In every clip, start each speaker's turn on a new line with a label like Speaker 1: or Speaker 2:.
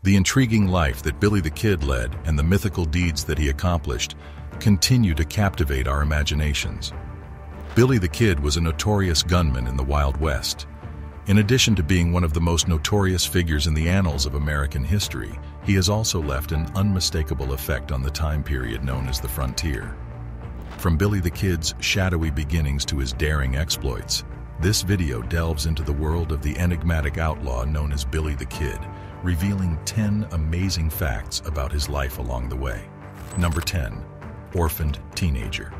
Speaker 1: The intriguing life that Billy the Kid led and the mythical deeds that he accomplished continue to captivate our imaginations. Billy the Kid was a notorious gunman in the Wild West. In addition to being one of the most notorious figures in the annals of American history, he has also left an unmistakable effect on the time period known as the frontier. From Billy the Kid's shadowy beginnings to his daring exploits, this video delves into the world of the enigmatic outlaw known as Billy the Kid, revealing 10 amazing facts about his life along the way. Number 10. Orphaned teenager.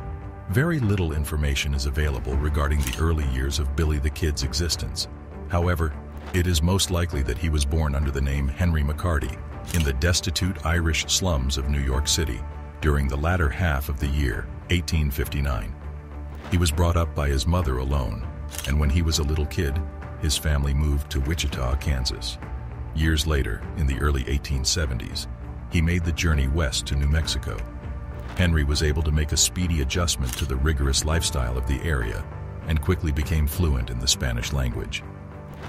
Speaker 1: Very little information is available regarding the early years of Billy the Kid's existence. However, it is most likely that he was born under the name Henry McCarty in the destitute Irish slums of New York City during the latter half of the year 1859. He was brought up by his mother alone, and when he was a little kid, his family moved to Wichita, Kansas. Years later, in the early 1870s, he made the journey west to New Mexico. Henry was able to make a speedy adjustment to the rigorous lifestyle of the area and quickly became fluent in the Spanish language.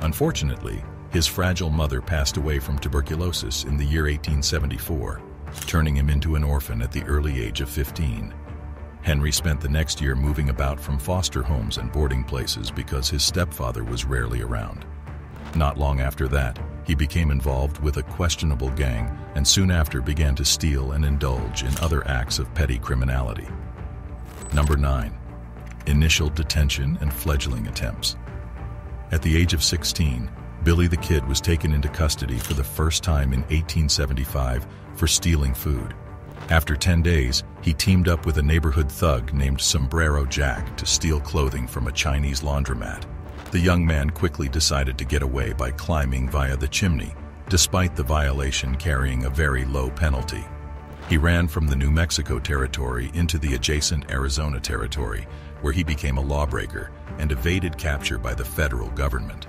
Speaker 1: Unfortunately, his fragile mother passed away from tuberculosis in the year 1874, turning him into an orphan at the early age of 15. Henry spent the next year moving about from foster homes and boarding places because his stepfather was rarely around. Not long after that, he became involved with a questionable gang and soon after began to steal and indulge in other acts of petty criminality. Number 9. Initial detention and fledgling attempts. At the age of 16, Billy the Kid was taken into custody for the first time in 1875 for stealing food. After 10 days, he teamed up with a neighborhood thug named Sombrero Jack to steal clothing from a Chinese laundromat. The young man quickly decided to get away by climbing via the chimney, despite the violation carrying a very low penalty. He ran from the New Mexico territory into the adjacent Arizona territory, where he became a lawbreaker and evaded capture by the federal government.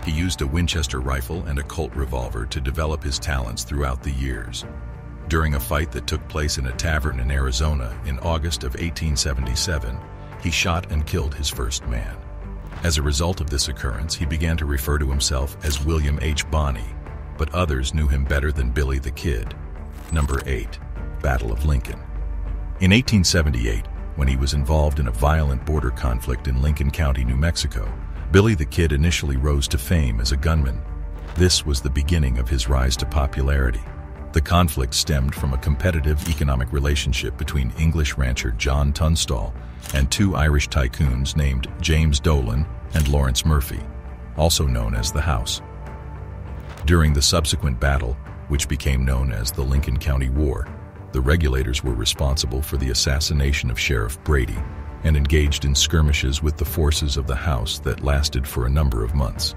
Speaker 1: He used a Winchester rifle and a Colt revolver to develop his talents throughout the years. During a fight that took place in a tavern in Arizona in August of 1877, he shot and killed his first man. As a result of this occurrence, he began to refer to himself as William H. Bonney, but others knew him better than Billy the Kid. Number 8. Battle of Lincoln. In 1878, when he was involved in a violent border conflict in Lincoln County, New Mexico, Billy the Kid initially rose to fame as a gunman. This was the beginning of his rise to popularity. The conflict stemmed from a competitive economic relationship between English rancher John Tunstall and two Irish tycoons named James Dolan and Lawrence Murphy, also known as the House. During the subsequent battle, which became known as the Lincoln County War, the regulators were responsible for the assassination of Sheriff Brady and engaged in skirmishes with the forces of the House that lasted for a number of months.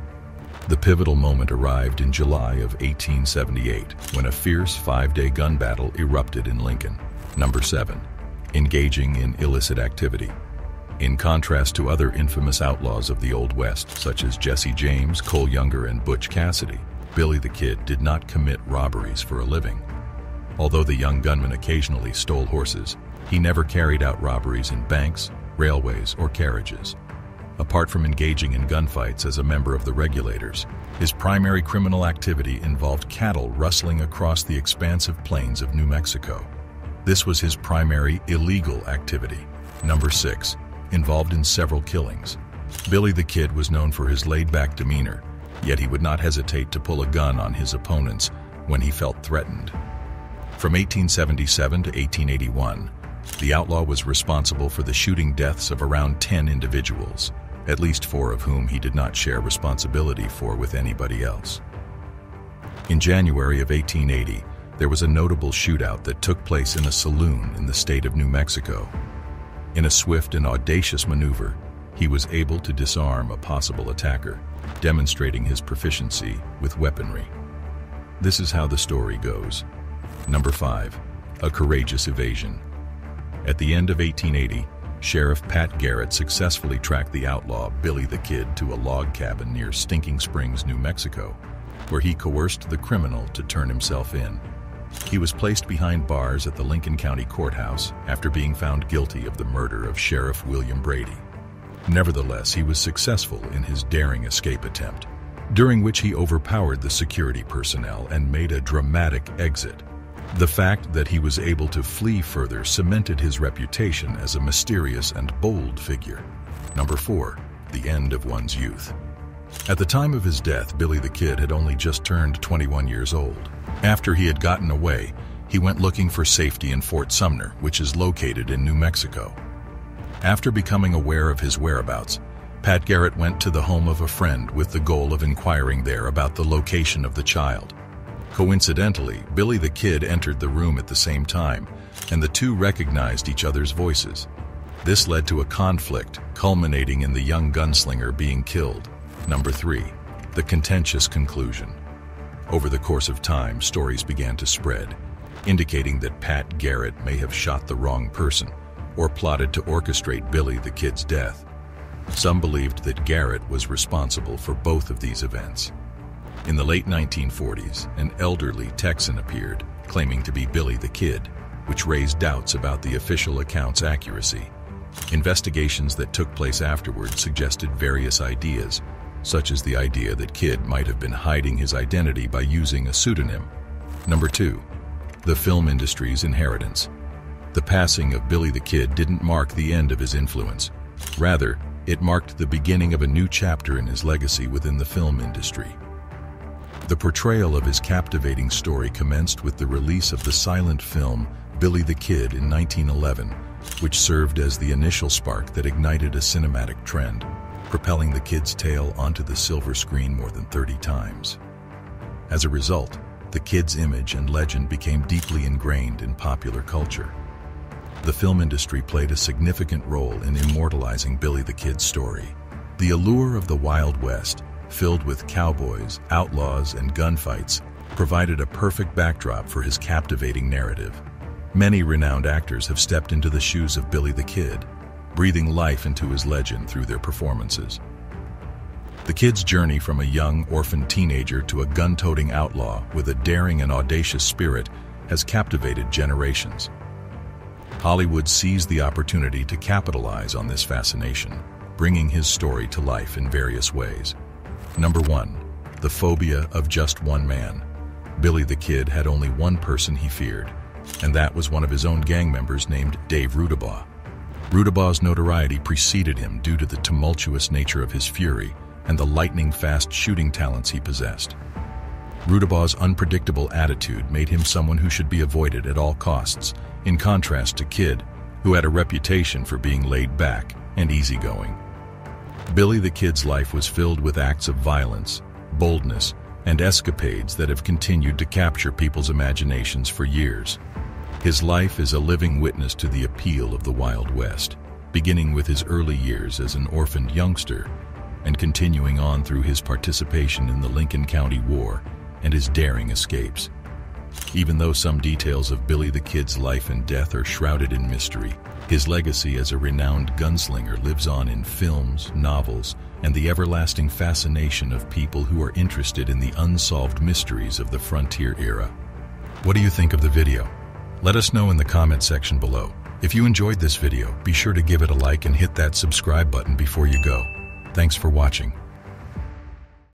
Speaker 1: The pivotal moment arrived in July of 1878 when a fierce 5-day gun battle erupted in Lincoln. Number 7. Engaging in illicit activity. In contrast to other infamous outlaws of the Old West, such as Jesse James, Cole Younger, and Butch Cassidy, Billy the Kid did not commit robberies for a living. Although the young gunman occasionally stole horses, he never carried out robberies in banks, railways, or carriages. Apart from engaging in gunfights as a member of the regulators, his primary criminal activity involved cattle rustling across the expansive plains of New Mexico. This was his primary illegal activity. Number 6. Involved in several killings. Billy the Kid was known for his laid-back demeanor, yet he would not hesitate to pull a gun on his opponents when he felt threatened. From 1877 to 1881, the outlaw was responsible for the shooting deaths of around 10 individuals, at least 4 of whom he did not share responsibility for with anybody else. In January of 1880, there was a notable shootout that took place in a saloon in the state of New Mexico. In a swift and audacious maneuver, he was able to disarm a possible attacker, demonstrating his proficiency with weaponry. This is how the story goes. Number 5. A courageous evasion. At the end of 1880, Sheriff Pat Garrett successfully tracked the outlaw Billy the Kid to a log cabin near Stinking Springs, New Mexico, where he coerced the criminal to turn himself in. He was placed behind bars at the Lincoln County Courthouse after being found guilty of the murder of Sheriff William Brady. Nevertheless, he was successful in his daring escape attempt. during which he overpowered the security personnel and made a dramatic exit. The fact that he was able to flee further cemented his reputation as a mysterious and bold figure. Number 4. The end of one's youth. At the time of his death, Billy the Kid had only just turned 21 years old. After he had gotten away, he went looking for safety in Fort Sumner, which is located in New Mexico. After becoming aware of his whereabouts, Pat Garrett went to the home of a friend with the goal of inquiring there about the location of the child. Coincidentally, Billy the Kid entered the room at the same time, and the two recognized each other's voices. This led to a conflict, culminating in the young gunslinger being killed. Number 3. The contentious conclusion. Over the course of time, stories began to spread, indicating that Pat Garrett may have shot the wrong person or plotted to orchestrate Billy the Kid's death. Some believed that Garrett was responsible for both of these events. In the late 1940s, an elderly Texan appeared, claiming to be Billy the Kid, which raised doubts about the official account's accuracy. Investigations that took place afterward suggested various ideas, such as the idea that Kid might have been hiding his identity by using a pseudonym. Number 2. The film industry's inheritance. The passing of Billy the Kid didn't mark the end of his influence. Rather, it marked the beginning of a new chapter in his legacy within the film industry. The portrayal of his captivating story commenced with the release of the silent film Billy the Kid in 1911, which served as the initial spark that ignited a cinematic trend, propelling the Kid's tale onto the silver screen more than 30 times. As a result, the Kid's image and legend became deeply ingrained in popular culture. The film industry played a significant role in immortalizing Billy the Kid's story. The allure of the Wild West, filled with cowboys, outlaws, and gunfights, provided a perfect backdrop for his captivating narrative. Many renowned actors have stepped into the shoes of Billy the Kid, breathing life into his legend through their performances. The Kid's journey from a young, orphaned teenager to a gun-toting outlaw with a daring and audacious spirit has captivated generations. Hollywood seized the opportunity to capitalize on this fascination, bringing his story to life in various ways. Number 1. The phobia of just one man. Billy the Kid had only one person he feared, and that was one of his own gang members named Dave Rudabaugh. Rudabaugh's notoriety preceded him due to the tumultuous nature of his fury and the lightning-fast shooting talents he possessed. Rudabaugh's unpredictable attitude made him someone who should be avoided at all costs, in contrast to Kid, who had a reputation for being laid back and easygoing. Billy the Kid's life was filled with acts of violence, boldness, and escapades that have continued to capture people's imaginations for years. His life is a living witness to the appeal of the Wild West, beginning with his early years as an orphaned youngster and continuing on through his participation in the Lincoln County War and his daring escapes. Even though some details of Billy the Kid's life and death are shrouded in mystery, his legacy as a renowned gunslinger lives on in films, novels, and the everlasting fascination of people who are interested in the unsolved mysteries of the frontier era. What do you think of the video? Let us know in the comment section below. If you enjoyed this video, be sure to give it a like and hit that subscribe button before you go. Thanks for watching.